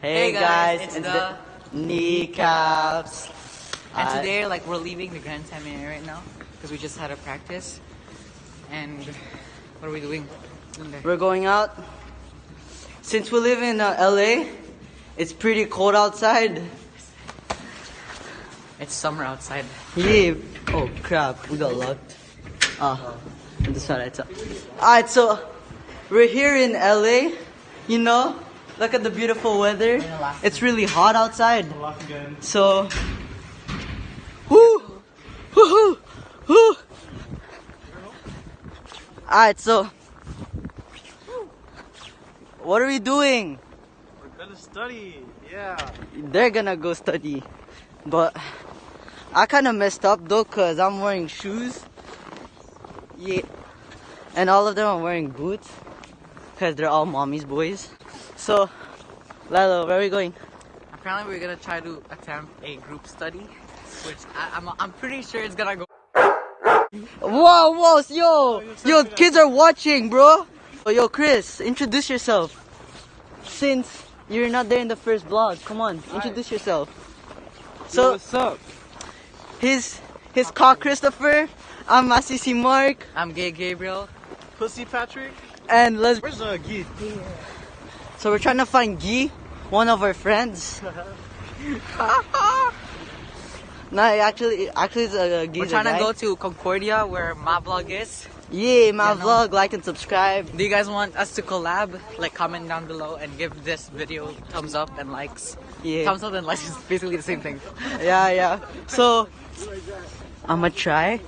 Hey guys, it's it's the kneecaps. and today we're leaving the Grand Seminary right now because we just had a practice. And what are we doing? We're going out. Since we live in LA, it's pretty cold outside. It's summer outside. Yeah. Oh crap, we got locked. That's alright. Alright, so we're here in LA. You know, look at the beautiful weather. It's really hot outside. So, whoo, whoo, whoo. Alright, so what are we doing? We're gonna study, yeah. They're gonna go study, but I kind of messed up though, cause I'm wearing shoes. Yeah, and all of them are wearing boots, cause they're all mommy's boys. So, Lalo, where are we going? Apparently, we're gonna try to attempt a group study, which I'm pretty sure it's gonna go. Whoa, yo, kids are watching, bro. Oh, yo, Chris, introduce yourself. Since you're not there in the first vlog, come on, introduce yourself. So, what's up? His cock Christopher. I'm Masisi Mark. I'm Gay Gabriel. Pussy Patrick? And let's. Where's Geet? So we're trying to find Guy, one of our friends. No, actually, it's Guy's We're trying a to guy. go to Concordia where my vlog is. Yeah, my You know. vlog, like and subscribe. Do you guys want us to collab? Like, comment down below and give this video thumbs up and likes. Yeah, Thumbs up and likes is basically the same thing. yeah. So I'ma try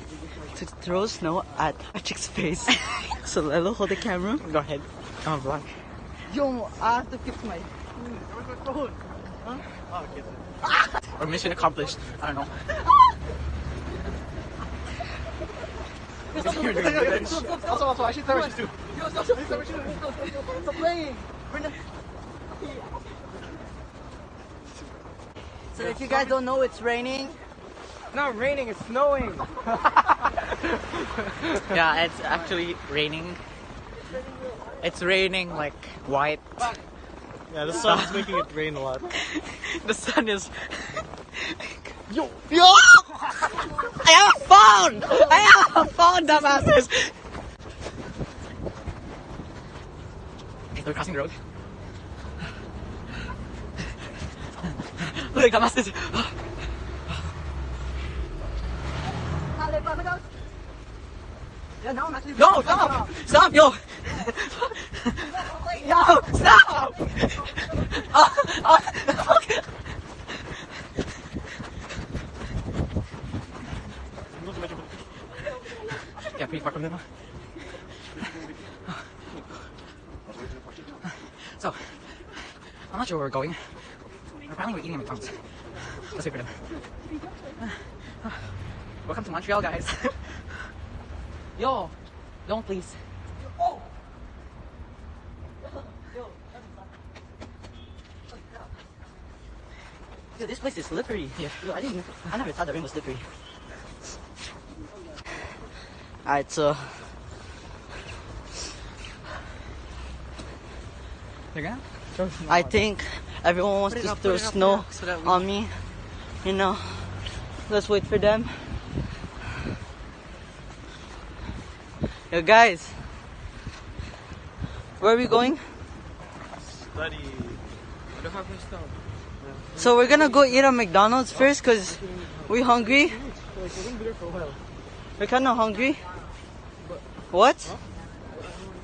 to throw snow at Patrick's face. So Lelo, hold the camera. Go ahead. I'm a vlog. Yo, I have to fix my. Where's my phone? Huh? Oh, get it. Or mission accomplished. I don't know. Also, I should throw it too. Stop playing. So if you guys don't know, it's raining. It's not raining, it's snowing. Yeah, it's actually raining. It's raining like white. Yeah, the sun's making it rain a lot. The sun is. Yo! I have a phone! I have a phone, dumbasses! Okay, we're crossing the road. Look, dumbasses! No, stop! Stop, yo! Yo, stop! Okay. Yeah, pretty far from them. So, I'm not sure where we're going. Apparently we're eating at McDonald's. Let's wait for them. Welcome to Montreal, guys. Yo, don't please. Oh! Dude, this place is slippery. Yeah. Yo, I never thought the rain was slippery. Alright, so They're gonna? I think everyone wants Put it to up, throw put it up, snow put it up so that we- on me. You know, let's wait for them. Yo, guys, where are we going? Study. So we're gonna go eat at McDonald's first, cause we hungry. We're kind of hungry. What?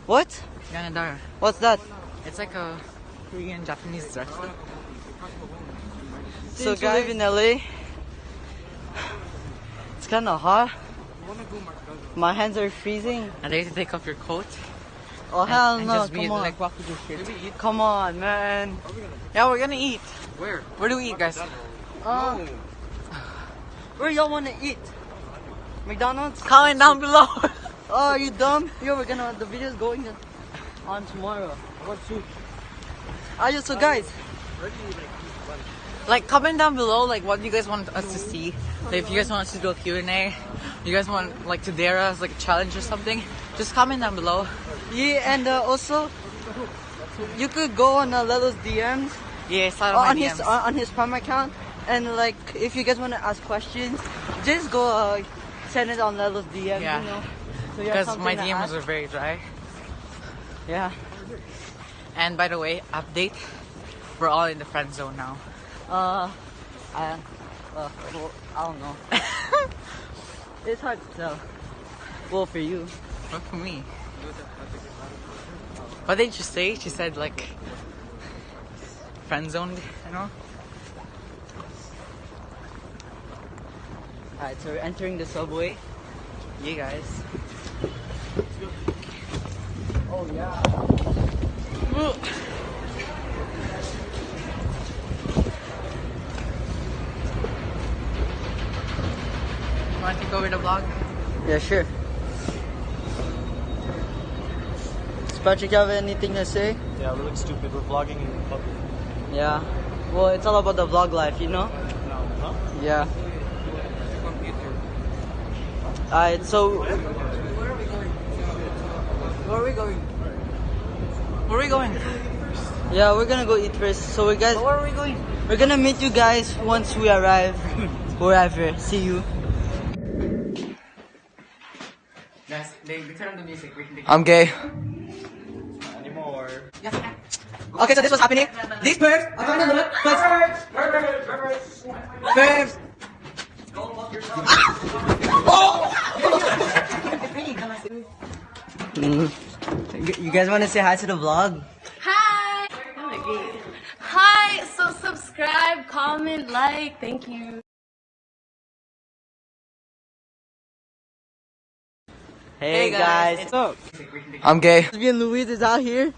What? Ganadara. What's that? It's like a Korean Japanese dessert. So guys, we live in LA. It's kind of hot. My hands are freezing. And they take off your coat. Oh hell and no! just be Come on, like walk with your shirt. come on, man. Yeah, we're gonna eat. Where? Where do we eat, guys? Where y'all wanna eat? McDonald's? Comment down below. Oh, are you dumb? Yo, the video's going on tomorrow. What soup? So guys, Like, comment down below, like, what you guys want us to see. Like, if you guys want us to do a Q&A, you guys want, like, to dare us, like, a challenge or something, just comment down below. yeah, and also, you could go on Lelo's DMs Yeah, slide on my on DMs. on his Prime account. And like, if you guys want to ask questions, just go send it on Lelo's DM. Yeah. You know, so you have Because my something to DMs ask. are very dry. Yeah. And by the way, update, we're all in the friend zone now. Well, I don't know. It's hard to tell. Well, for you. Not for me. What did you say? She said like friend zoned, you know? Alright, so we're entering the subway. Yeah, guys. Oh yeah. You want to take over the vlog? Yeah, sure. Does Patrick have anything to say? Yeah, we look stupid. We're vlogging in public. Yeah. Well, it's all about the vlog life, you know? Huh? Yeah. Alright, so Where are we going? Where are we going? yeah, we're gonna go eat first. So we guys, Where are we going? we're gonna meet you guys once we arrive wherever. See you. Guys, they turn on the music. I'm gay. Anymore. Okay, so this was happening. These pervs are trying to look. Pervs. You guys want to say hi to the vlog? Hi! Hi! So subscribe, comment, like, thank you. Hey guys. What's up? I'm gay. Lesbian Louise is out here.